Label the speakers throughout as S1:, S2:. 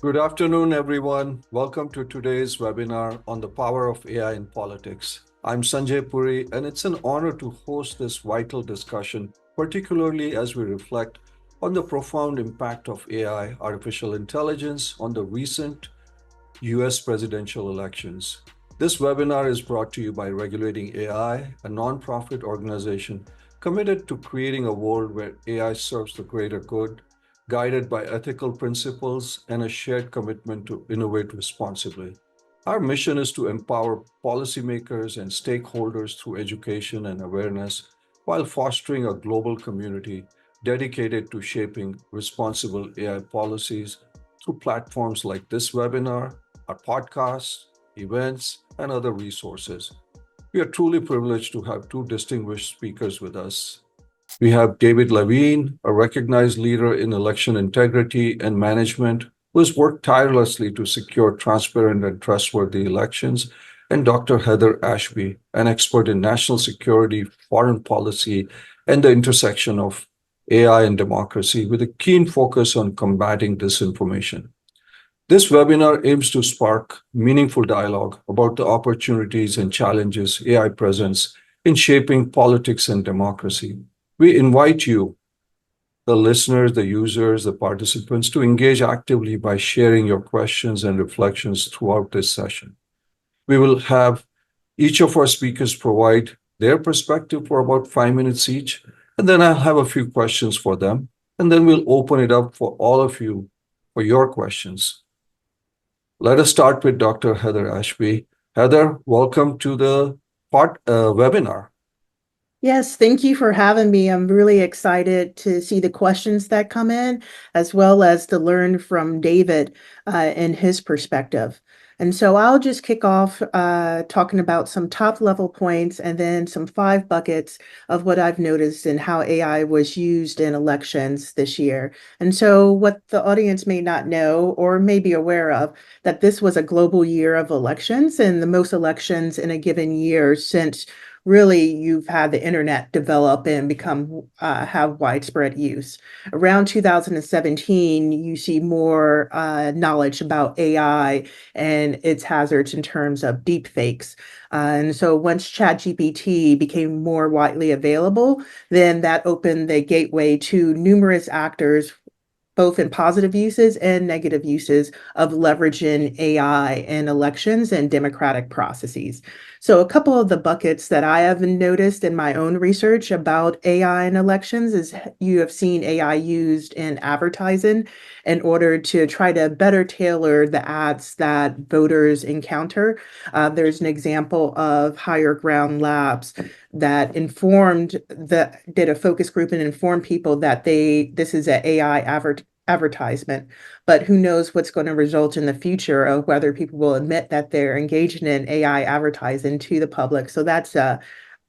S1: Good afternoon, everyone. Welcome to today's webinar on the power of AI in politics. I'm Sanjay Puri, and it's an honor to host this vital discussion, particularly as we reflect on the profound impact of AI, artificial intelligence, on the recent US presidential elections. This webinar is brought to you by Regulating AI, a nonprofit organization committed to creating a world where AI serves the greater good, guided by ethical principles and a shared commitment to innovate responsibly. Our mission is to empower policymakers and stakeholders through education and awareness while fostering a global community dedicated to shaping responsible AI policies through platforms like this webinar, our podcasts, events, and other resources. We are truly privileged to have two distinguished speakers with us. We have David Levine, a recognized leader in election integrity and management, who has worked tirelessly to secure transparent and trustworthy elections, and Dr. Heather Ashby, an expert in national security, foreign policy, and the intersection of AI and democracy, with a keen focus on combating disinformation. This webinar aims to spark meaningful dialogue about the opportunities and challenges AI presents in shaping politics and democracy. We invite you, the listeners, the users, the participants, to engage actively by sharing your questions and reflections throughout this session. We will have each of our speakers provide their perspective for about 5 minutes each, and then I'll have a few questions for them, and then we'll open it up for all of you for your questions. Let us start with Dr. Heather Ashby. Heather, welcome to the webinar.
S2: Yes, thank you for having me. I'm really excited to see the questions that come in, as well as to learn from David and his perspective. And so I'll just kick off talking about some top level points and then some 5 buckets of what I've noticed and how AI was used in elections this year. And so what the audience may not know or may be aware of, that this was a global year of elections and the most elections in a given year since really you've had the internet develop and become have widespread use. Around 2017, you see more knowledge about AI and its hazards in terms of deep fakes. And so once ChatGPT became more widely available, then that opened the gateway to numerous actors, both in positive uses and negative uses of leveraging AI in elections and democratic processes. So a couple of the buckets that I have noticed in my own research about AI in elections is you have seen AI used in advertising in order to try to better tailor the ads that voters encounter. There's an example of Higher Ground Labs that did a focus group and informed people that this is an AI advertisement, but who knows what's going to result in the future of whether people will admit that they're engaging in AI advertising to the public. So that's a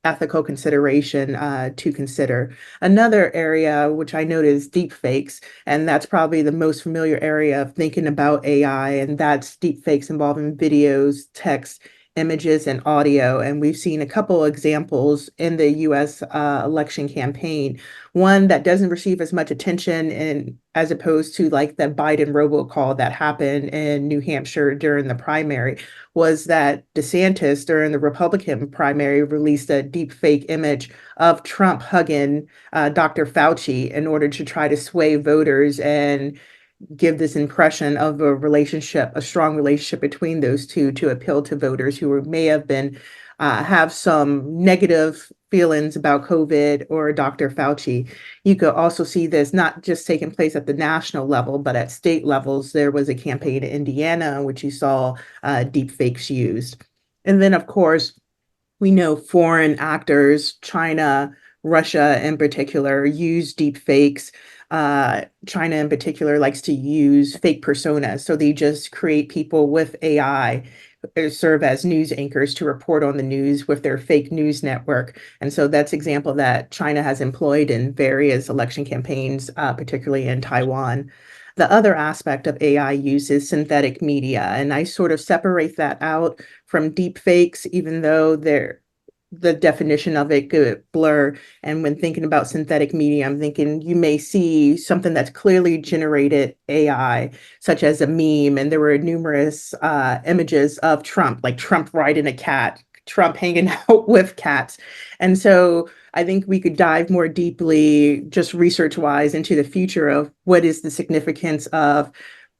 S2: ethical consideration to consider. Another area which I note is deep fakes, and that's probably the most familiar area of thinking about AI, and that's deep fakes involving videos, text, images, and audio. And we've seen a couple examples in the US election campaign. One that doesn't receive as much attention as opposed to like the Biden robocall that happened in New Hampshire during the primary was that DeSantis during the Republican primary released a deep fake image of Trump hugging Dr. Fauci in order to try to sway voters and give this impression of a strong relationship between those two to appeal to voters who may have been have some negative feelings about COVID or Dr. Fauci. You could also see this not just taking place at the national level, but at state levels. There was a campaign in Indiana in which you saw deep fakes used. And then, of course, we know foreign actors, China, Russia in particular, use deep fakes. China in particular likes to use fake personas. So they just create people with AI serve as news anchors to report on the news with their fake news network. And so that's an example that China has employed in various election campaigns, particularly in Taiwan. The other aspect of AI use is synthetic media, and I sort of separate that out from deep fakes, even though the definition of it could blur. And when thinking about synthetic media, I'm thinking you may see something that's clearly generated AI, such as a meme, and there were numerous images of Trump, like Trump riding a cat, Trump hanging out with cats. And so I think we could dive more deeply, just research-wise, into the future of what is the significance of,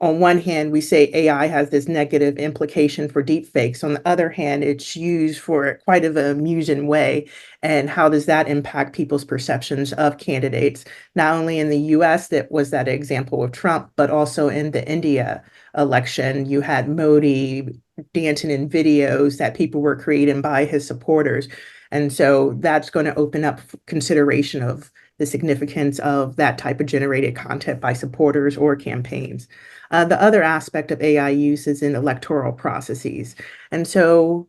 S2: on one hand, we say AI has this negative implication for deepfakes. On the other hand, it's used for quite an amusing way. And how does that impact people's perceptions of candidates? Not only in the US, that was that example of Trump, but also in the India election, you had Modi dancing in videos that people were creating by his supporters. And so that's going to open up consideration of the significance of that type of generated content by supporters or campaigns. The other aspect of AI use is in electoral processes. And so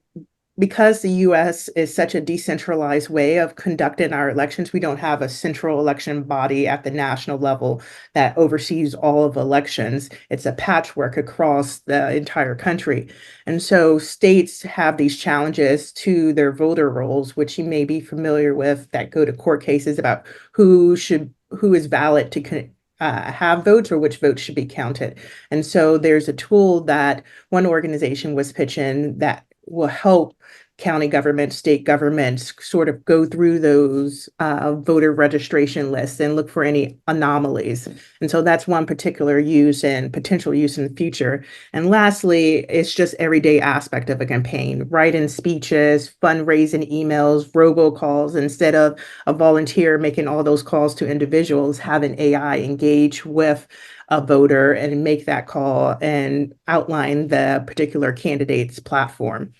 S2: because the US is such a decentralized way of conducting our elections, we don't have a central election body at the national level that oversees all of elections. It's a patchwork across the entire country. And so states have these challenges to their voter rolls, which you may be familiar with, that go to court cases about who is valid to have votes or which votes should be counted. And so there's a tool that one organization was pitching that will help county governments, state governments sort of go through those voter registration lists and look for any anomalies. And so that's one particular use and potential use in the future. And lastly, it's just everyday aspect of a campaign, writing speeches, fundraising emails, robocalls, instead of a volunteer making all those calls to individuals, have an AI engage with a voter and make that call and outline the particular candidate's platform.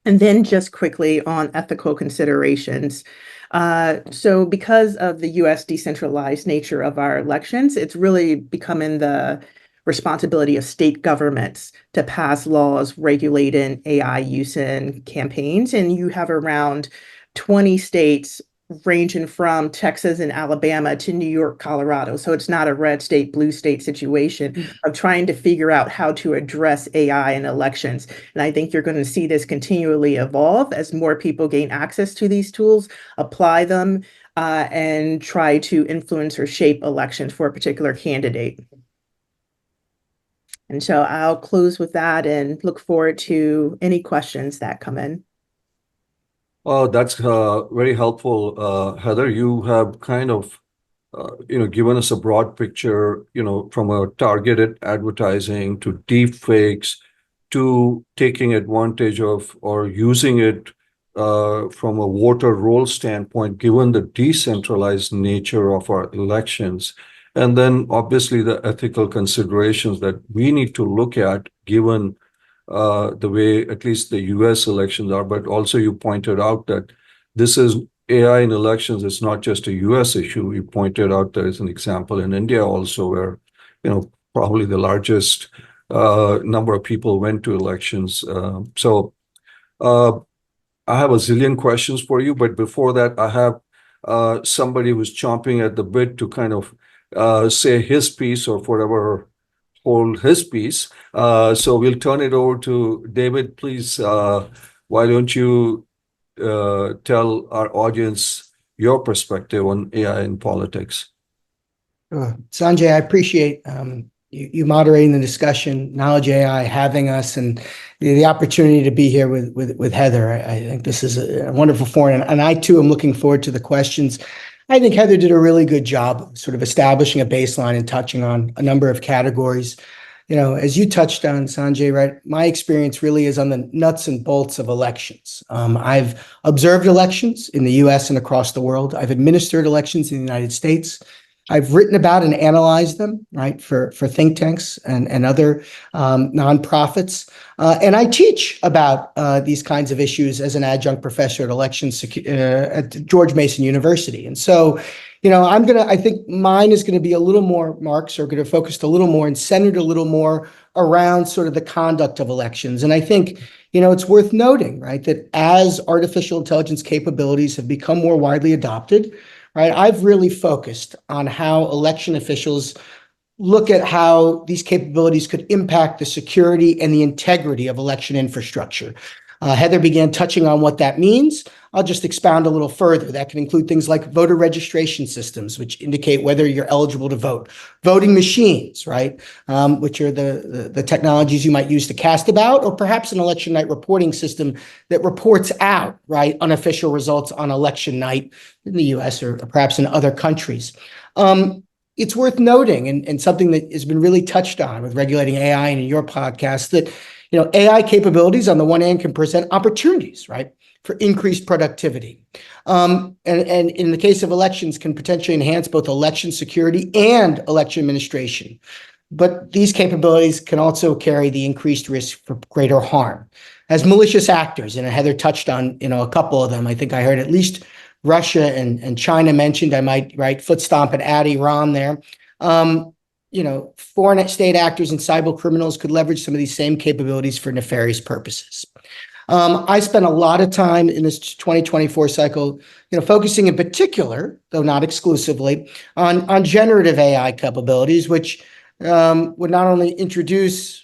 S2: And then just quickly on ethical considerations. So because of the US decentralized nature of our elections, it's really becoming the responsibility of state governments to pass laws regulating AI use in campaigns. And you have around 20 states ranging from Texas and Alabama to New York, Colorado. So it's not a red state, blue state situation of trying to figure out how to address AI in elections. And I think you're going to see this continually evolve as more people gain access to these tools, apply them, and try to influence or shape elections for a particular candidate. And so I'll close with that and look forward to any questions that come in.
S1: Oh, that's very helpful, Heather. You have kind of, given us a broad picture, from a targeted advertising to deep fakes to taking advantage of or using it from a voter roll standpoint, given the decentralized nature of our elections. And then obviously the ethical considerations that we need to look at given the way at least the US elections are, but also you pointed out that this is AI in elections. It's not just a US issue. You pointed out there is an example in India also where, probably the largest number of people went to elections. So I have a zillion questions for you, but before that, I have somebody who's chomping at the bit to kind of say his piece or whatever hold his piece. So we'll turn it over to David. Please, why don't you tell our audience your perspective on AI in politics?
S3: Sanjay, I appreciate you moderating the discussion, Knowledge AI having us, and the opportunity to be here with Heather. I think this is a wonderful forum, and I too am looking forward to the questions. I think Heather did a really good job sort of establishing a baseline and touching on a number of categories. As you touched on, Sanjay, right, my experience really is on the nuts and bolts of elections. I've observed elections in the US and across the world. I've administered elections in the United States. I've written about and analyzed them, right, for think tanks and other nonprofits. And I teach about these kinds of issues as an adjunct professor at elections at George Mason University. And so, I think mine is going to be a little more, Mark's are going to focus a little more and centered a little more around sort of the conduct of elections. And I think, it's worth noting, right, that as artificial intelligence capabilities have become more widely adopted, right, I've really focused on how election officials look at how these capabilities could impact the security and the integrity of election infrastructure. Heather began touching on what that means. I'll just expound a little further. That can include things like voter registration systems, which indicate whether you're eligible to vote. Voting machines, right, which are the technologies you might use to cast a ballot, or perhaps an election night reporting system that reports out, right, unofficial results on election night in the US or perhaps in other countries. It's worth noting, and something that has been really touched on with Regulating AI and in your podcast, that AI capabilities on the one hand can present opportunities, right, for increased productivity. And in the case of elections, can potentially enhance both election security and election administration. But these capabilities can also carry the increased risk for greater harm. As malicious actors, and Heather touched on a couple of them, I think I heard at least Russia and China mentioned. I might foot stomp and add Iran there. Foreign state actors and cyber criminals could leverage some of these same capabilities for nefarious purposes. I spent a lot of time in this 2024 cycle, focusing in particular, though not exclusively, on generative AI capabilities, which would not only introduce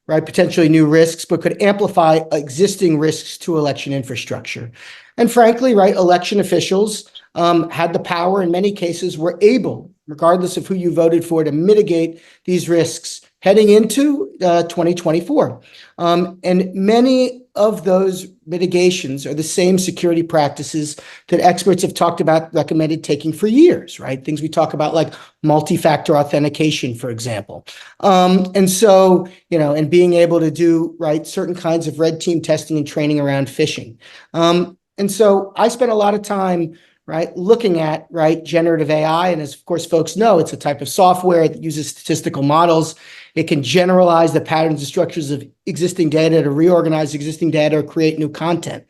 S3: potentially new risks, but could amplify existing risks to election infrastructure. And frankly, election officials had the power, in many cases, were able, regardless of who you voted for, to mitigate these risks heading into 2024. And many of those mitigations are the same security practices that experts have talked about, recommended taking for years, right? Things we talk about like multi-factor authentication, for example. And so, and being able to do, certain kinds of red team testing and training around phishing. And so I spent a lot of time looking at, generative AI. And as of course, folks know, it's a type of software that uses statistical models. It can generalize the patterns and structures of existing data to reorganize existing data or create new content.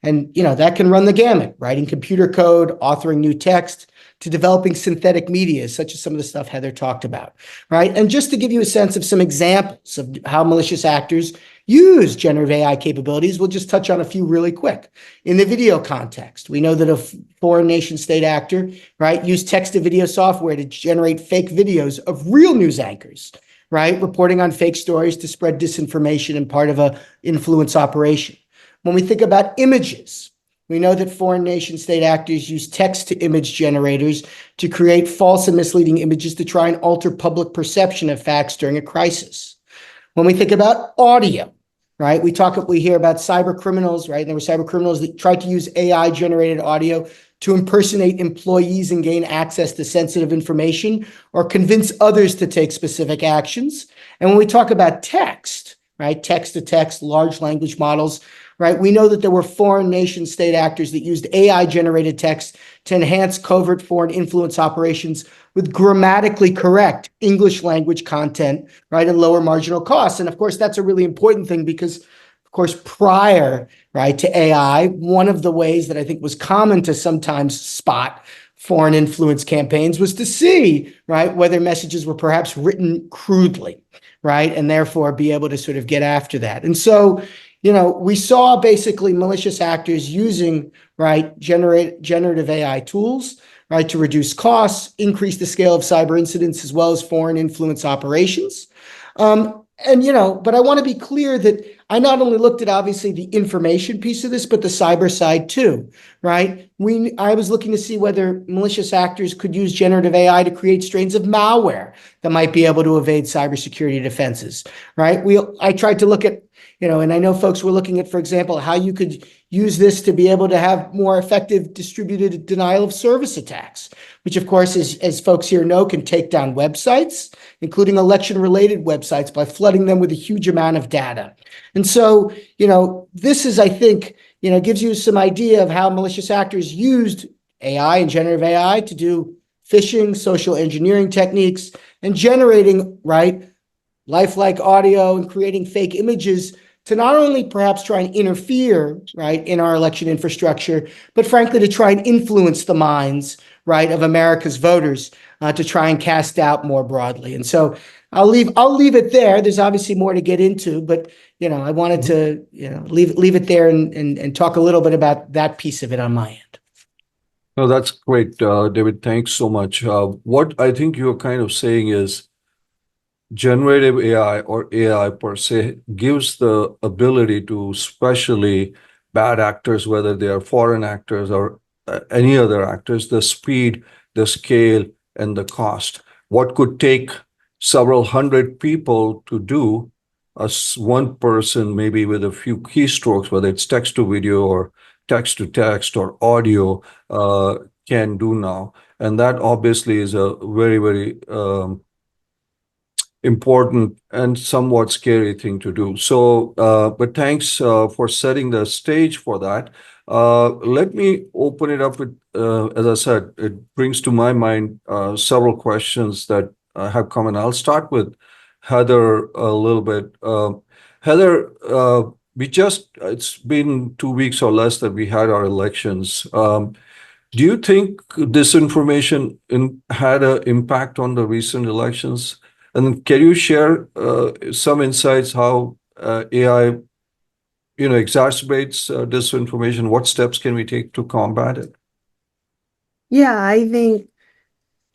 S3: And, that can run the gamut, writing computer code, authoring new text, to developing synthetic media, such as some of the stuff Heather talked about, right? And just to give you a sense of some examples of how malicious actors use generative AI capabilities, we'll just touch on a few really quick. In the video context, we know that a foreign nation state actor, used text-to-video software to generate fake videos of real news anchors, reporting on fake stories to spread disinformation and part of an influence operation. When we think about images, we know that foreign nation state actors use text-to-image generators to create false and misleading images to try and alter public perception of facts during a crisis. When we think about audio, we hear about cyber criminals, and there were cyber criminals that tried to use AI-generated audio to impersonate employees and gain access to sensitive information or convince others to take specific actions. And when we talk about text, text-to-text, large language models, we know that there were foreign nation state actors that used AI-generated text to enhance covert foreign influence operations with grammatically correct English language content, and lower marginal costs. And of course, that's a really important thing because, of course, prior, to AI, one of the ways that I think was common to sometimes spot foreign influence campaigns was to see, whether messages were perhaps written crudely, and therefore be able to sort of get after that. And so, we saw basically malicious actors using, generative AI tools, to reduce costs, increase the scale of cyber incidents, as well as foreign influence operations. But I want to be clear that I not only looked at obviously the information piece of this, but the cyber side too, I was looking to see whether malicious actors could use generative AI to create strains of malware that might be able to evade cybersecurity defenses, I tried to look at, and I know folks were looking at, for example, how you could use this to be able to have more effective distributed denial of service attacks, which of course, as folks here know, can take down websites, including election-related websites, by flooding them with a huge amount of data. And so, this is, I think, gives you some idea of how malicious actors used AI and generative AI to do phishing, social engineering techniques, and generating, lifelike audio and creating fake images to not only perhaps try and interfere, in our election infrastructure, but frankly, to try and influence the minds, of America's voters, to try and cast doubt more broadly. And so I'll leave it there. There's obviously more to get into, but, I wanted to, leave it there and talk a little bit about that piece of it on my end.
S1: No, that's great, David. Thanks so much. What I think you're kind of saying is generative AI or AI per se gives the ability to, especially bad actors, whether they are foreign actors or any other actors, the speed, the scale, and the cost. What could take several hundred people to do, one person, maybe with a few keystrokes, whether it's text to video or text to text or audio, can do now. And that obviously is a very, very important and somewhat scary thing to do. So, but thanks for setting the stage for that. Let me open it up with, as I said, it brings to my mind several questions that have come, and I'll start with Heather a little bit. Heather, it's been 2 weeks or less that we had our elections. Do you think disinformation had an impact on the recent elections? And can you share some insights how AI, exacerbates disinformation? What steps can we take to combat it?
S2: Yeah, I think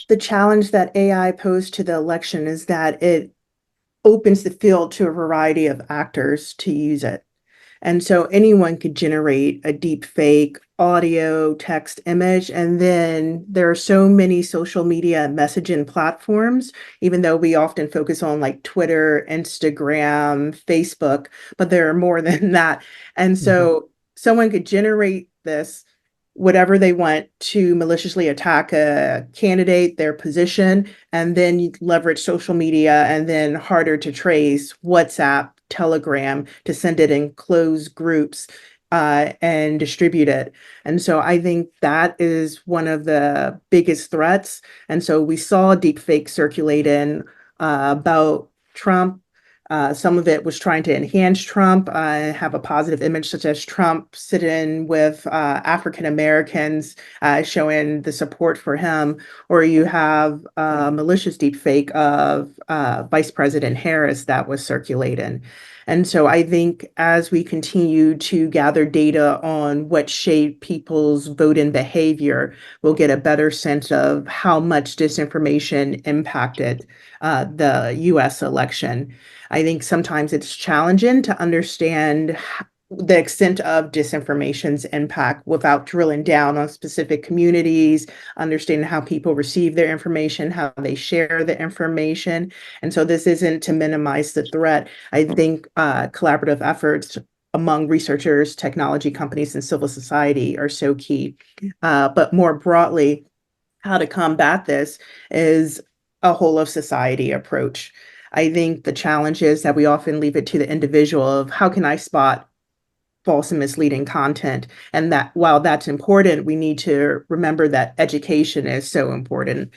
S2: the challenge that AI posed to the election is that it opens the field to a variety of actors to use it. And so anyone could generate a deep fake audio, text, image. And then there are so many social media messaging platforms, even though we often focus on like Twitter, Instagram, Facebook, but there are more than that. And so someone could generate this, whatever they want, to maliciously attack a candidate, their position, and then you leverage social media, and then harder to trace WhatsApp, Telegram, to send it in closed groups and distribute it. And so I think that is one of the biggest threats. And so we saw deep fake circulating about Trump. Some of it was trying to enhance Trump, have a positive image, such as Trump sitting with African Americans, showing the support for him. Or you have malicious deepfake of Vice President Harris that was circulating. And so I think as we continue to gather data on what shaped people's voting behavior, we'll get a better sense of how much disinformation impacted the US election. I think sometimes it's challenging to understand the extent of disinformation's impact without drilling down on specific communities, understanding how people receive their information, how they share the information. And so this isn't to minimize the threat. I think collaborative efforts among researchers, technology companies, and civil society are so key. But more broadly, how to combat this is a whole of society approach. I think the challenge is that we often leave it to the individual of how can I spot false and misleading content. And that while that's important, we need to remember that education is so important.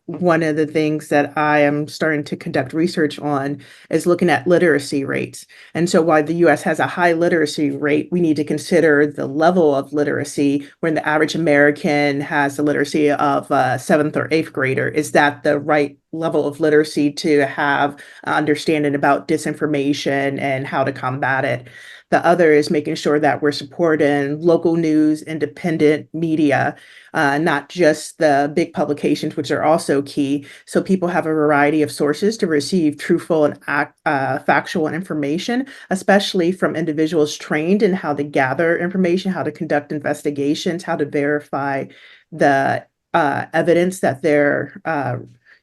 S2: One of the things that I am starting to conduct research on is looking at literacy rates. And so while the US has a high literacy rate, we need to consider the level of literacy when the average American has the literacy of a seventh or eighth grader. Is that the right level of literacy to have understanding about disinformation and how to combat it? The other is making sure that we're supporting local news, independent media, not just the big publications, which are also key. So people have a variety of sources to receive truthful and factual information, especially from individuals trained in how to gather information, how to conduct investigations, how to verify the evidence that they're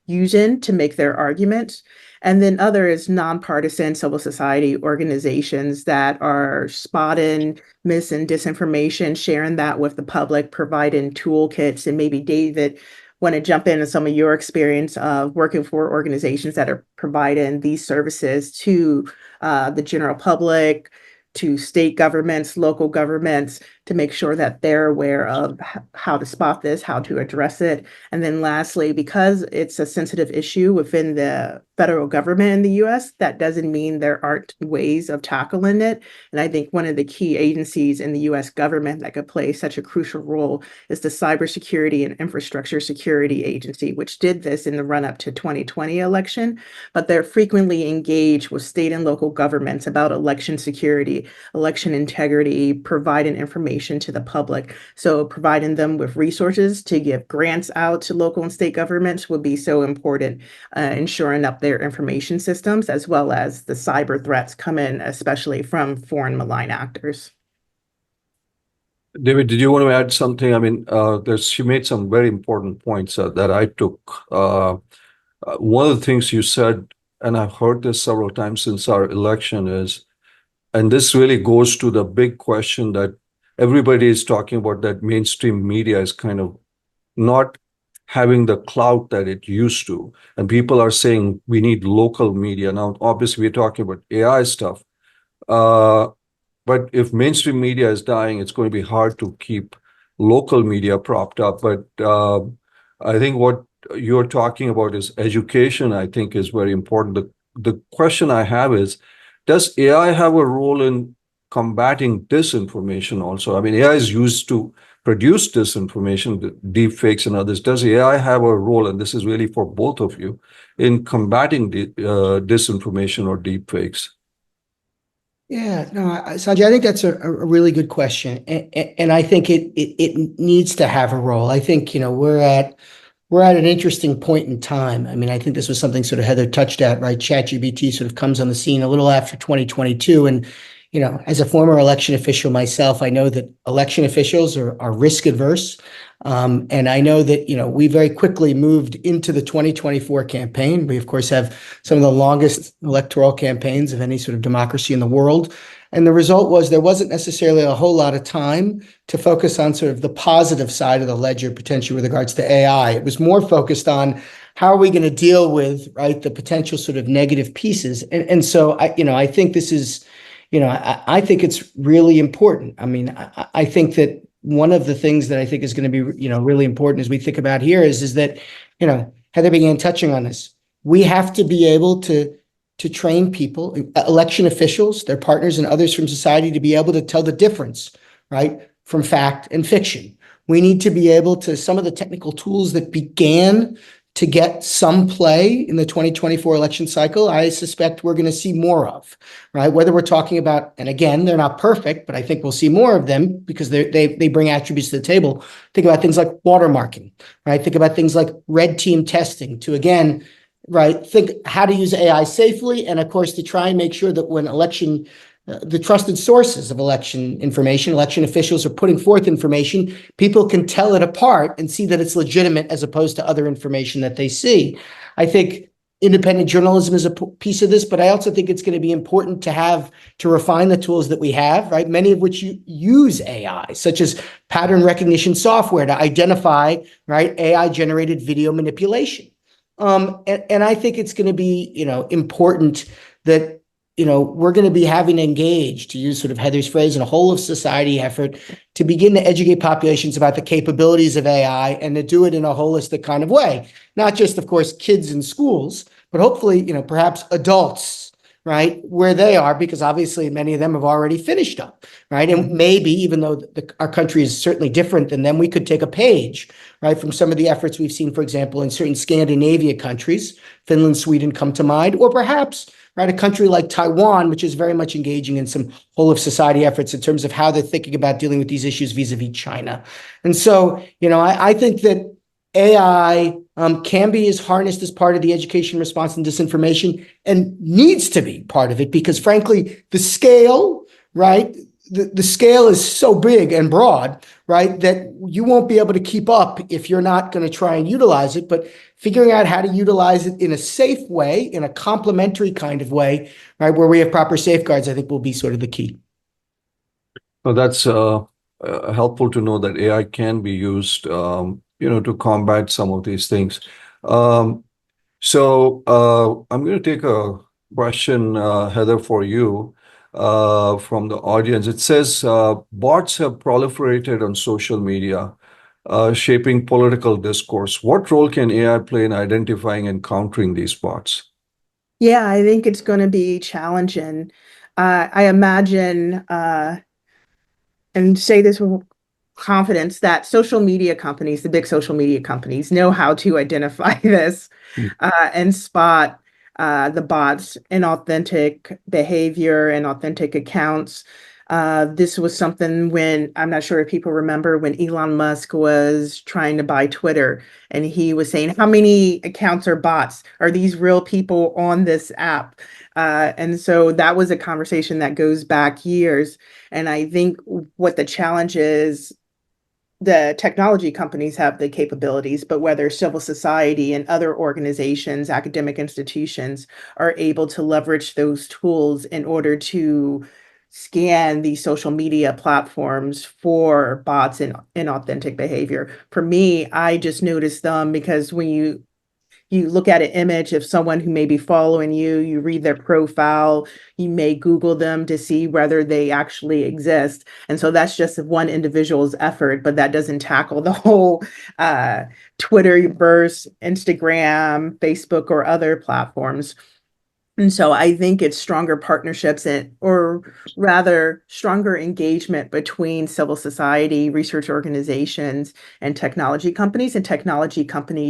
S2: using to make their arguments. And then other is nonpartisan civil society organizations that are spotting mis and disinformation, sharing that with the public, providing toolkits. And maybe David, want to jump into some of your experience of working for organizations that are providing these services to the general public, to state governments, local governments, to make sure that they're aware of how to spot this, how to address it. And then lastly, because it's a sensitive issue within the federal government in the US, that doesn't mean there aren't ways of tackling it. And I think one of the key agencies in the US government that could play such a crucial role is the Cybersecurity and Infrastructure Security Agency, which did this in the run-up to 2020 election, but they're frequently engaged with state and local governments about election security, election integrity, providing information information to the public. So providing them with resources to give grants out to local and state governments would be so important in shoring up their information systems, as well as the cyber threats come in, especially from foreign malign actors.
S1: David, did you want to add something? I mean, she made some very important points that I took. One of the things you said, and I've heard this several times since our election, is, and this really goes to the big question that everybody is talking about, that mainstream media is kind of not having the clout that it used to. And people are saying we need local media. Now, obviously, we're talking about AI stuff. But if mainstream media is dying, it's going to be hard to keep local media propped up. But I think what you're talking about is education, I think, is very important. The question I have is, does AI have a role in combating disinformation also? I mean, AI is used to produce disinformation, deep fakes and others. Does AI have a role, and this is really for both of you, in combating disinformation or deep fakes?
S3: Yeah, no, Sanjay, I think that's a really good question, and I think it needs to have a role. I think we're at an interesting point in time. I mean, I think this was something sort of Heather touched at, right? ChatGPT sort of comes on the scene a little after 2022, and as a former election official myself, I know that election officials are risk adverse. And I know that, we very quickly moved into the 2024 campaign. We, of course, have some of the longest electoral campaigns of any sort of democracy in the world. And the result was there wasn't necessarily a whole lot of time to focus on sort of the positive side of the ledger, potentially with regards to AI. It was more focused on how are we going to deal with, right, the potential sort of negative pieces. And so, I think this is, I think it's really important. I mean, I think that one of the things that I think is going to be, really important as we think about here is that, Heather began touching on this. We have to be able to train people, election officials, their partners, and others from society to be able to tell the difference, right, from fact and fiction. We need to be able to, some of the technical tools that began to get some play in the 2024 election cycle, I suspect we're going to see more of, right? Whether we're talking about, and again, they're not perfect, but I think we'll see more of them because they bring attributes to the table. Think about things like watermarking, right? Think about things like red team testing to, again, right, think how to use AI safely, and of course, to try and make sure that when the trusted sources of election information, election officials are putting forth information, people can tell it apart and see that it's legitimate as opposed to other information that they see. I think independent journalism is a piece of this, but I also think it's going to be important to refine the tools that we have, right? Many of which use AI, such as pattern recognition software to identify, right, AI generated video manipulation. And I think it's going to be, important that we're going to be having to engage, to use sort of Heather's phrase, in a whole of society effort to begin to educate populations about the capabilities of AI and to do it in a holistic kind of way. Not just, of course, kids in schools, but hopefully, perhaps adults, right, where they are, because obviously many of them have already finished up, right? And maybe, even though our country is certainly different than them, we could take a page, right, from some of the efforts we've seen, for example, in certain Scandinavia countries, Finland, Sweden come to mind, or perhaps, right, a country like Taiwan, which is very much engaging in some whole of society efforts in terms of how they're thinking about dealing with these issues vis-a-vis China. And so, I think that AI can be harnessed as part of the education response and disinformation, and needs to be part of it because, frankly, the scale, right, the scale is so big and broad, right, that you won't be able to keep up if you're not going to try and utilize it. But figuring out how to utilize it in a safe way, in a complementary kind of way, right, where we have proper safeguards, I think will be sort of the key.
S1: Well, that's helpful to know that AI can be used, to combat some of these things. So I'm going to take a question, Heather, for you from the audience. It says bots have proliferated on social media, shaping political discourse. What role can AI play in identifying and countering these bots?
S2: Yeah, I think it's going to be challenging. I imagine, and say this with confidence, that social media companies, the big social media companies, know how to identify this and spot the bots, inauthentic behavior and authentic accounts. This was something when, I'm not sure if people remember, when Elon Musk was trying to buy Twitter, and he was saying, how many accounts are bots? Are these real people on this app? And so that was a conversation that goes back years. And I think what the challenge is, the technology companies have the capabilities, but whether civil society and other organizations, academic institutions, are able to leverage those tools in order to scan these social media platforms for bots and inauthentic behavior. For me, I just noticed them because when you look at an image of someone who may be following you, you read their profile, you may Google them to see whether they actually exist. And so that's just one individual's effort, but that doesn't tackle the whole Twitterverse, Instagram, Facebook, or other platforms. And so I think it's stronger partnerships or rather stronger engagement between civil society, research organizations, and technology companies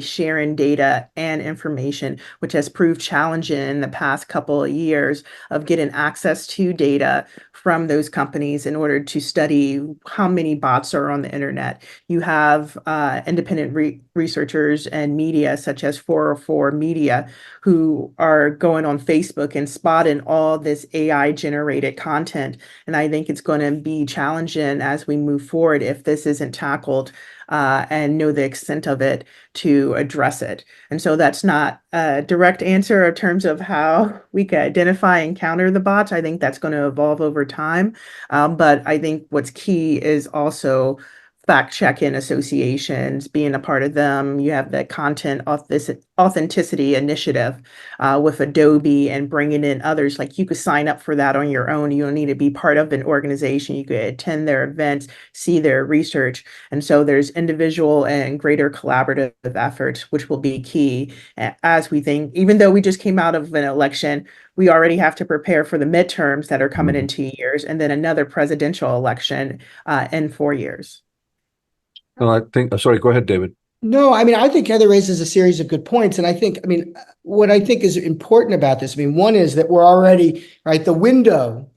S2: sharing data and information, which has proved challenging in the past couple of years of getting access to data from those companies in order to study how many bots are on the internet. You have independent researchers and media such as 404 Media who are going on Facebook and spotting all this AI generated content. And I think it's going to be challenging as we move forward if this isn't tackled and know the extent of it to address it. And so that's not a direct answer in terms of how we can identify and counter the bots. I think that's going to evolve over time. But I think what's key is also fact-checking associations, being a part of them. You have the content authenticity initiative with Adobe and bringing in others. Like you could sign up for that on your own. You don't need to be part of an organization. You could attend their events, see their research. And so there's individual and greater collaborative efforts, which will be key as we think, even though we just came out of an election, we already have to prepare for the midterms that are coming in 2 years and then another presidential election in 4 years.
S1: No, I think, sorry, go ahead, David.
S3: No, I mean, I think Heather raises a series of good points. And I think, I mean, what I think is important about this, I mean, one is that we're already, right, the window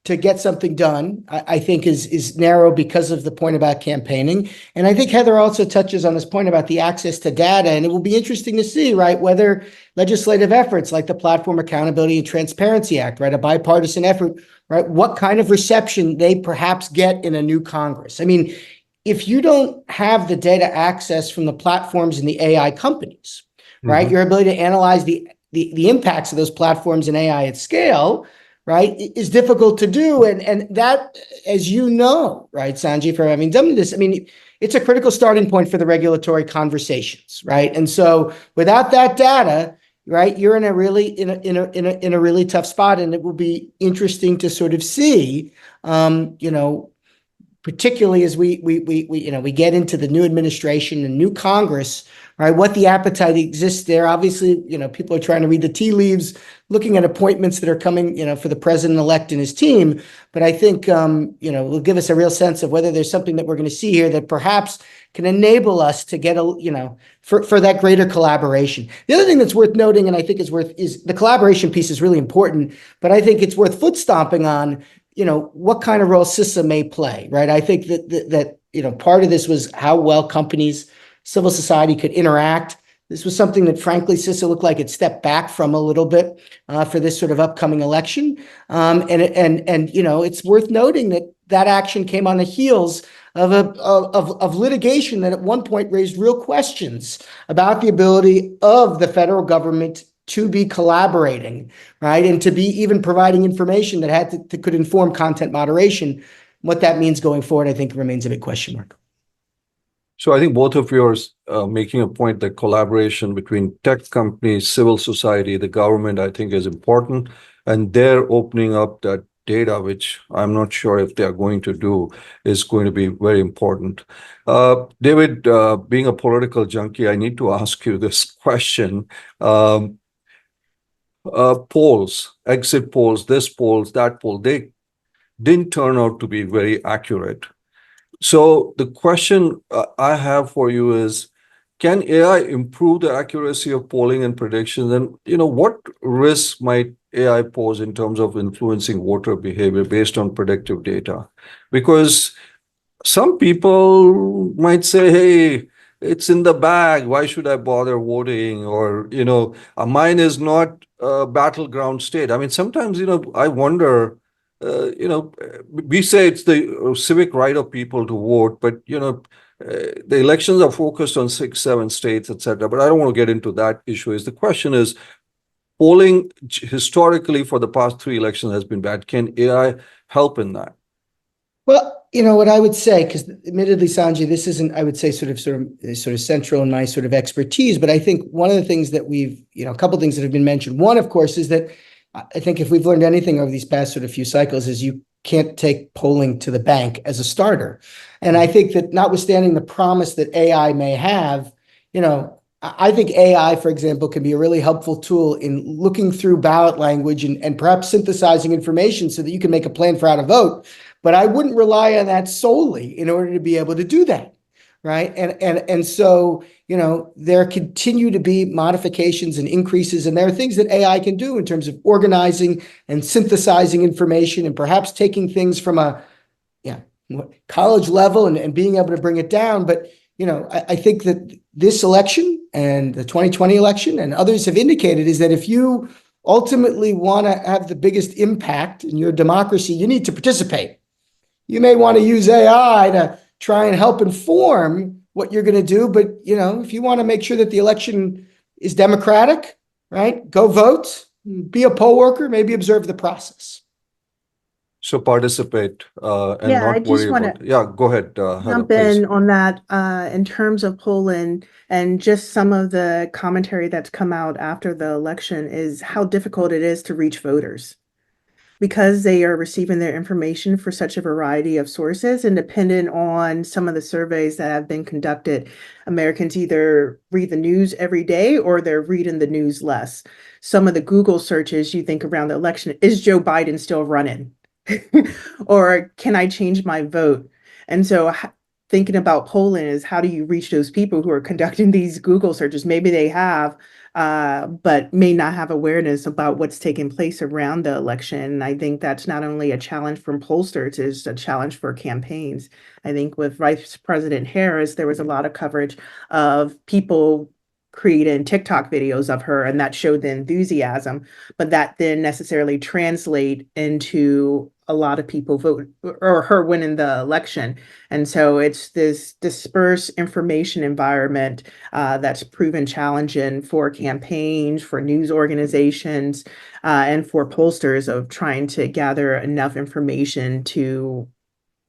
S3: to get something done, I think is narrow because of the point about campaigning. And I think Heather also touches on this point about the access to data. And it will be interesting to see, right, whether legislative efforts like the Platform Accountability and Transparency Act, right, a bipartisan effort, right, what kind of reception they perhaps get in a new Congress. I mean, if you don't have the data access from the platforms and the AI companies, right, your ability to analyze the impacts of those platforms and AI at scale, right, is difficult to do. And that, as you know, right, Sanjay, for having done this, I mean, it's a critical starting point for the regulatory conversations, right? And so without that data, right, you're in a really tough spot, and it will be interesting to sort of see, you know, particularly as we get into the new administration and new Congress, right? What the appetite exists there. Obviously, you know, people are trying to read the tea leaves, looking at appointments that are coming, you know, for the president-elect and his team. But I think, you know, will give us a real sense of whether there's something that we're going to see here that perhaps can enable us to get a, you know, for that greater collaboration. The other thing that's worth noting, and I think is the collaboration piece is really important, but I think it's worth foot stomping on, you know, what kind of role CISA may play, right? I think that you know, part of this was how well companies, civil society could interact. This was something that, frankly, CISA looked like it stepped back from a little bit for this sort of upcoming election. And you know, it's worth noting that action came on the heels of litigation that at one point raised real questions about the ability of the federal government to be collaborating, right? And to be even providing information that could inform content moderation. What that means going forward, I think, remains a big question mark.
S1: So I think both of yours making a point that collaboration between tech companies, civil society, the government, I think is important. And they're opening up that data, which I'm not sure if they're going to do, is going to be very important. David, being a political junkie, I need to ask you this question. Polls, exit polls, this polls, that poll, they didn't turn out to be very accurate. So the question I have for you is, can AI improve the accuracy of polling and predictions? And, you know, what risks might AI pose in terms of influencing voter behavior based on predictive data? Because some people might say, hey, it's in the bag. Why should I bother voting? Or, mine is not a battleground state. I mean, sometimes, I wonder, we say it's the civic right of people to vote, but, the elections are focused on 6, 7 states, etc. But I don't want to get into that issue. The question is, polling historically for the past 3 elections has been bad. Can AI help in that?
S3: Well, what I would say, because admittedly, Sanjay, this isn't, I would say, sort of central in my sort of expertise, but I think one of the things that a couple of things that have been mentioned. One, of course, is that I think if we've learned anything over these past sort of few cycles, is you can't take polling to the bank as a starter. And I think that notwithstanding the promise that AI may have, I think AI, for example, can be a really helpful tool in looking through ballot language and perhaps synthesizing information so that you can make a plan for how to vote. But I wouldn't rely on that solely in order to be able to do that, right? And so, there continue to be modifications and increases, and there are things that AI can do in terms of organizing and synthesizing information and perhaps taking things from a college level and being able to bring it down. But, I think that this election and the 2020 election and others have indicated is that if you ultimately want to have the biggest impact in your democracy, you need to participate. You may want to use AI to try and help inform what you're going to do. But, if you want to make sure that the election is democratic, right, go vote, be a poll worker, maybe observe the process.
S1: So participate and
S2: Yeah, I
S1: not
S2: just
S1: worry
S2: wanna
S1: about. Yeah, go ahead, Heather,
S2: jump
S1: please.
S2: in on that in terms of Poland and just some of the commentary that's come out after the election is how difficult it is to reach voters because they are receiving their information for such a variety of sources and dependent on some of the surveys that have been conducted. Americans either read the news every day or they're reading the news less. Some of the Google searches you think around the election, is Joe Biden still running? Or can I change my vote? And so thinking about Poland is how do you reach those people who are conducting these Google searches? Maybe they have, but may not have awareness about what's taking place around the election. And I think that's not only a challenge from pollsters, it's a challenge for campaigns. I think with Vice President Harris, there was a lot of coverage of people creating TikTok videos of her, and that showed the enthusiasm, but that didn't necessarily translate into a lot of people vote or her winning the election. And so it's this dispersed information environment that's proven challenging for campaigns, for news organizations, and for pollsters of trying to gather enough information to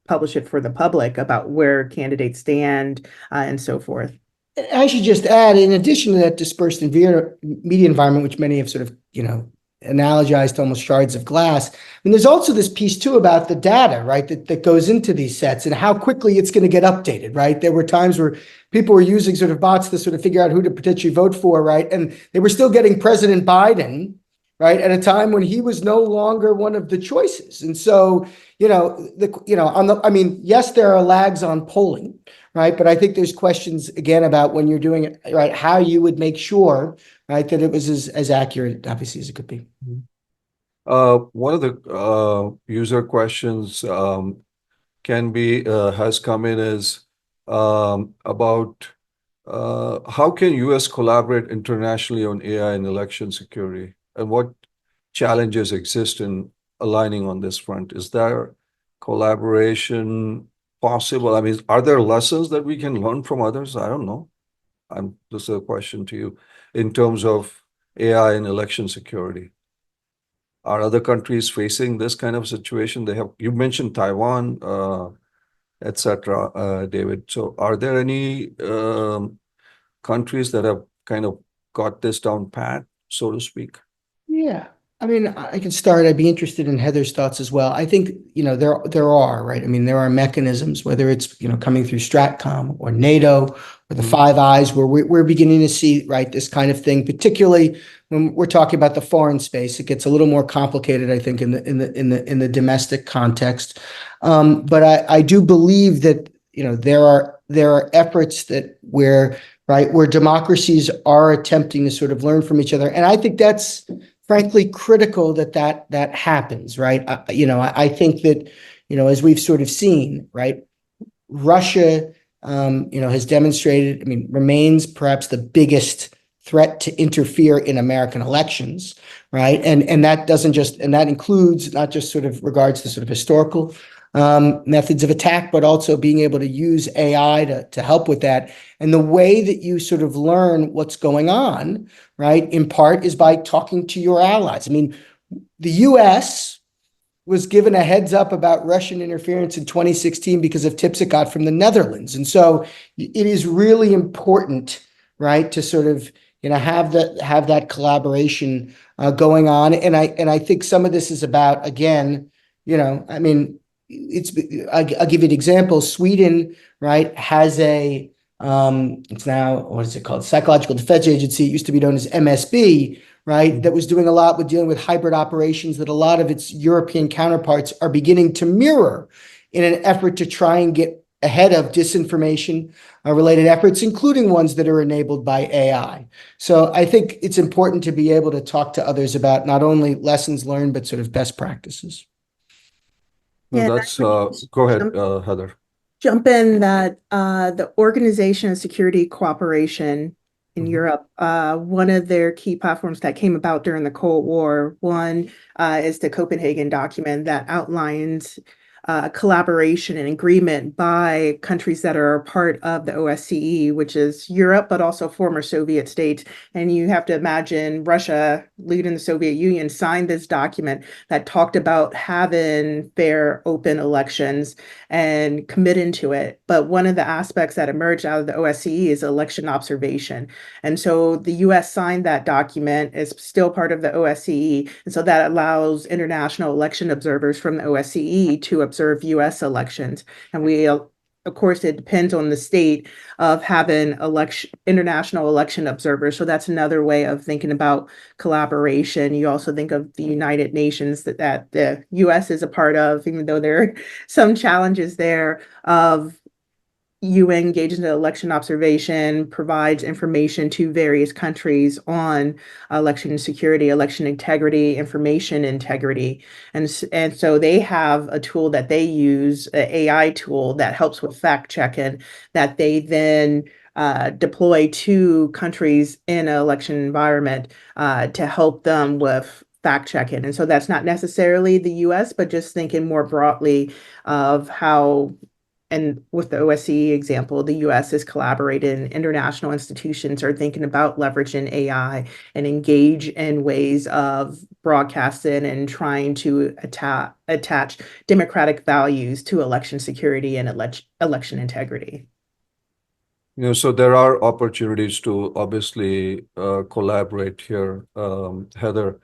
S2: publish it for the public about where candidates stand and so forth.
S3: I should just add, in addition to that dispersed media environment, which many have sort of, analogized to almost shards of glass, I mean, there's also this piece too about the data, right, that goes into these sets and how quickly it's going to get updated, right? There were times where people were using sort of bots to sort of figure out who to potentially vote for, right? And they were still getting President Biden, right, at a time when he was no longer one of the choices. And so, yes, there are lags on polling, right? But I think there's questions again about when you're doing it, right, how you would make sure, right, that it was as accurate, obviously, as it could be.
S1: One of the user questions has come in is about how can US collaborate internationally on AI and election security, and what challenges exist in aligning on this front? Is there collaboration possible? I mean, are there lessons that we can learn from others? I don't know. This is a question to you in terms of AI and election security. Are other countries facing this kind of situation? You mentioned Taiwan, etc., David. So are there any countries that have kind of got this down pat, so to speak?
S3: Yeah. I mean, I can start. I'd be interested in Heather's thoughts as well. I think, there are, right? I mean, there are mechanisms, whether it's, coming through Stratcom or NATO or the Five Eyes, where we're beginning to see, right, this kind of thing, particularly when we're talking about the foreign space. It gets a little more complicated, I think, in the domestic context. But I do believe that, there are efforts that where democracies are attempting to sort of learn from each other. And I think that's frankly critical that happens, right? I think that, as we've sort of seen, right, Russia, has demonstrated, remains perhaps the biggest threat to interfere in American elections, right? And that includes not just sort of regards to sort of historical methods of attack, but also being able to use AI to help with that. And the way that you sort of learn what's going on, right, in part is by talking to your allies. The US was given a heads up about Russian interference in 2016 because of tips it got from the Netherlands. And so it is really important, right, to sort of, have that collaboration going on. And I think some of this is about, again, I'll give you an example. Sweden, right, has it's now, what is it called? Psychological Defense Agency. It used to be known as MSB, right, that was doing a lot with dealing with hybrid operations that a lot of its European counterparts are beginning to mirror in an effort to try and get ahead of disinformation related efforts, including ones that are enabled by AI. So I think it's important to be able to talk to others about not only lessons learned, but sort of best practices.
S1: Well,
S2: Yeah,
S1: that's go ahead, Heather.
S2: Jump in that the Organization of Security Cooperation in Europe, one of their key platforms that came about during the Cold War, one is the Copenhagen document that outlines collaboration and agreement by countries that are part of the OSCE, which is Europe, but also former Soviet states. And you have to imagine Russia, leading the Soviet Union, signed this document that talked about having fair, open elections and committing to it. But one of the aspects that emerged out of the OSCE is election observation. And so the US signed that document, is still part of the OSCE. And so that allows international election observers from the OSCE to observe US elections. And of course, it depends on the state of having international election observers. So that's another way of thinking about collaboration. You also think of the United Nations that the US is a part of, even though there are some challenges there of UN engages in election observation, provides information to various countries on election security, election integrity, information integrity. And so they have a tool that they use, an AI tool that helps with fact checking, that they then deploy to countries in an election environment to help them with fact checking. And so that's not necessarily the US, but just thinking more broadly of how, and with the OSCE example, the US is collaborating, international institutions are thinking about leveraging AI and engage in ways of broadcasting and trying to attach democratic values to election security and election integrity.
S1: So there are opportunities to obviously collaborate here, Heather.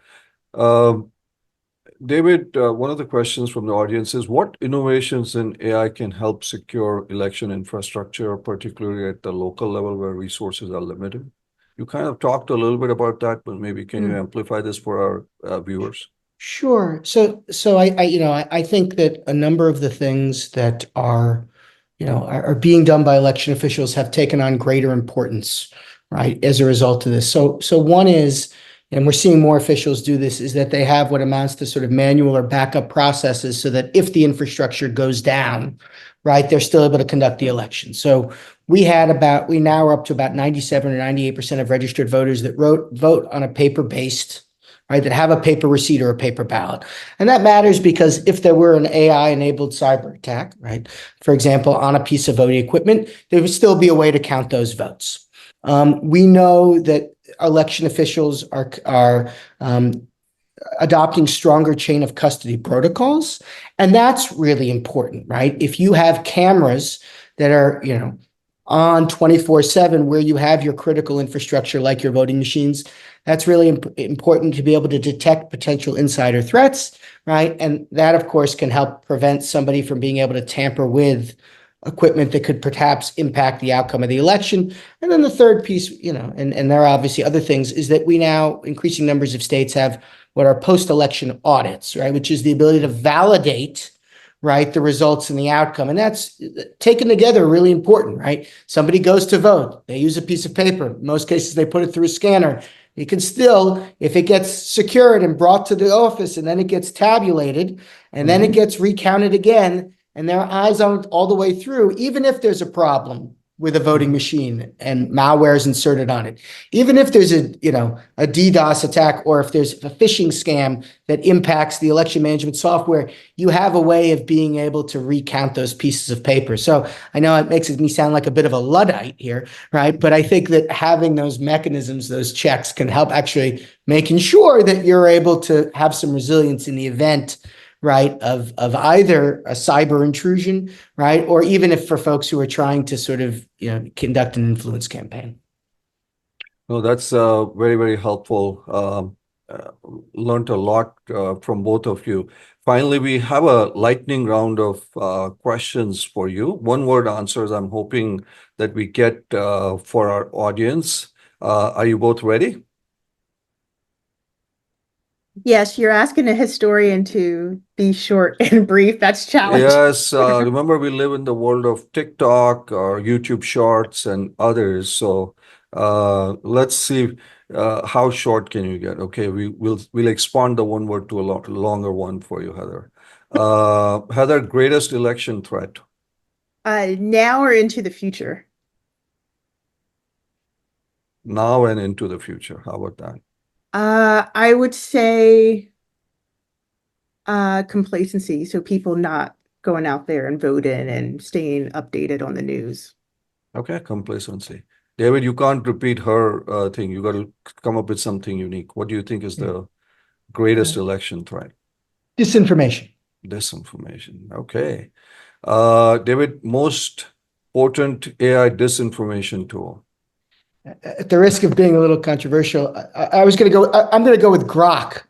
S1: David, one of the questions from the audience is, what innovations in AI can help secure election infrastructure, particularly at the local level where resources are limited? You kind of talked a little bit about that, but maybe can you amplify this for our viewers?
S3: Sure. So I think that a number of the things that are being done by election officials have taken on greater importance, right, as a result of this. So one is, and we're seeing more officials do this, is that they have what amounts to sort of manual or backup processes so that if the infrastructure goes down, right, they're still able to conduct the election. So we now are up to about 97 or 98% of registered voters that vote on a paper-based, right, that have a paper receipt or a paper ballot. And that matters because if there were an AI-enabled cyber attack, right, for example, on a piece of voting equipment, there would still be a way to count those votes. We know that election officials are adopting stronger chain of custody protocols, and that's really important, right? If you have cameras that are, on 24/7 where you have your critical infrastructure like your voting machines, that's really important to be able to detect potential insider threats, right? And that, of course, can help prevent somebody from being able to tamper with equipment that could perhaps impact the outcome of the election. And then the third piece, and there are obviously other things, is that we now, increasing numbers of states, have what are post-election audits, right, which is the ability to validate, right, the results and the outcome. And that's taken together really important, right? Somebody goes to vote, they use a piece of paper. In most cases, they put it through a scanner. You can still, if it gets secured and brought to the office and then it gets tabulated and then it gets recounted again and there are eyes on it all the way through, even if there's a problem with a voting machine and malware is inserted on it, even if there's a DDoS attack or if there's a phishing scam that impacts the election management software, you have a way of being able to recount those pieces of paper. So I know it makes me sound like a bit of a Luddite here, right? But I think that having those mechanisms, those checks can help actually making sure that you're able to have some resilience in the event, right, of either a cyber intrusion, right, or even if for folks who are trying to sort of conduct an influence campaign.
S1: No, that's very, very helpful. Learned a lot from both of you. Finally, we have a lightning round of questions for you. One-word answers I'm hoping that we get for our audience. Are you both ready?
S2: Yes, you're asking a historian to be short and brief. That's challenging.
S1: Yes, remember we live in the world of TikTok or YouTube Shorts and others. So let's see how short can you get. Okay, we'll expand the one word to a lot longer one for you, Heather. Heather, greatest election threat.
S2: Now or into the future?
S1: Now and into the future. How about that?
S2: I would say complacency. So people not going out there and voting and staying updated on the news.
S1: Okay, complacency. David, you can't repeat her thing. You got to come up with something unique. What do you think is the greatest election threat?
S3: Disinformation.
S1: Disinformation. Okay. David, most potent AI disinformation tool.
S3: At the risk of being a little controversial, I'm going to go with Grok.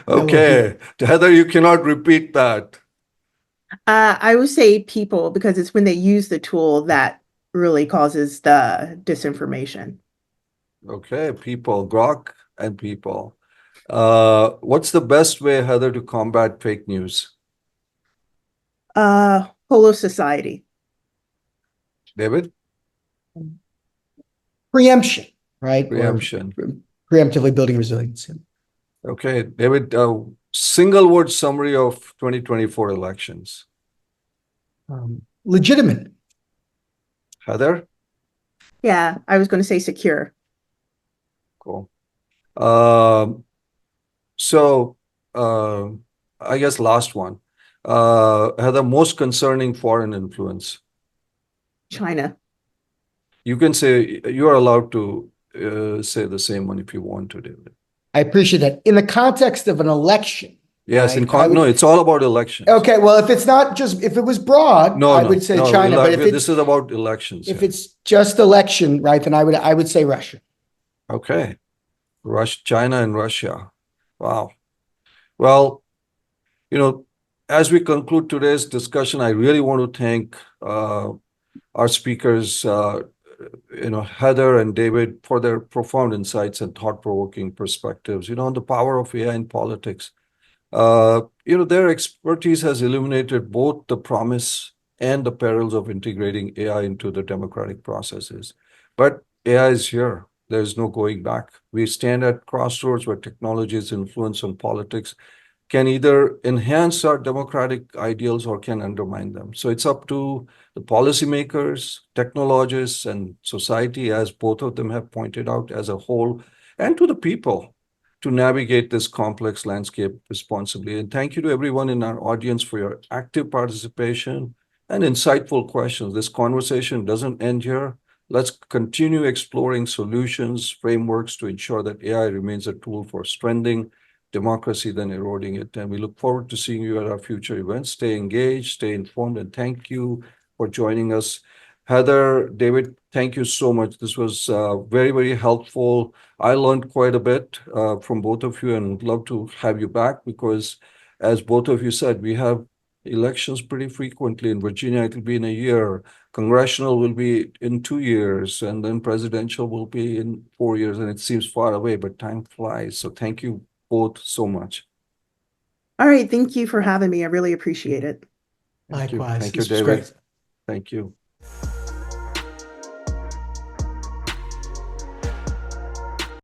S1: Okay. Heather, you cannot repeat that.
S2: I would say people, because it's when they use the tool that really causes the disinformation.
S1: Okay, people, Grok and people. What's the best way, Heather, to combat fake news?
S2: Whole of society.
S1: David?
S3: Preemption, right?
S1: Preemption.
S3: Or preemptively building resilience.
S1: Okay, David, single word summary of 2024 elections.
S3: Legitimate.
S1: Heather?
S2: Yeah, I was going to say secure.
S1: Cool. I guess last one. Heather, most concerning foreign influence.
S2: China.
S1: You can say, you are allowed to say the same one if you want to, David.
S3: I appreciate that. In the context of an election.
S1: Yes,
S3: right,
S1: no, it's all about elections.
S3: Okay, well, if it's not just, if it was broad, I would say China. But if
S1: this is about elections.
S3: If it's just election, right, then I would say Russia.
S1: Okay. China and Russia. Wow. Well, as we conclude today's discussion, I really want to thank our speakers, Heather and David, for their profound insights and thought-provoking perspectives, on the power of AI in politics. Their expertise has illuminated both the promise and the perils of integrating AI into the democratic processes. But AI is here. There's no going back. We stand at crossroads where technology's influence on politics can either enhance our democratic ideals or can undermine them. So it's up to the policymakers, technologists, and society, as both of them have pointed out as a whole, and to the people to navigate this complex landscape responsibly. And thank you to everyone in our audience for your active participation and insightful questions. This conversation doesn't end here. Let's continue exploring solutions, frameworks to ensure that AI remains a tool for strengthening democracy than eroding it. And we look forward to seeing you at our future events. Stay engaged, stay informed, and thank you for joining us. Heather, David, thank you so much. This was very, very helpful. I learned quite a bit from both of you and would love to have you back because, as both of you said, we have elections pretty frequently. In Virginia, it will be in a year. Congressional will be in 2 years, and then presidential will be in 4 years. And it seems far away, but time flies. So thank you both so much.
S2: All right. Thank you for having me. I really appreciate it.
S3: Likewise.
S1: Thank you,
S3: This was
S1: David.
S3: great.
S1: Thank you.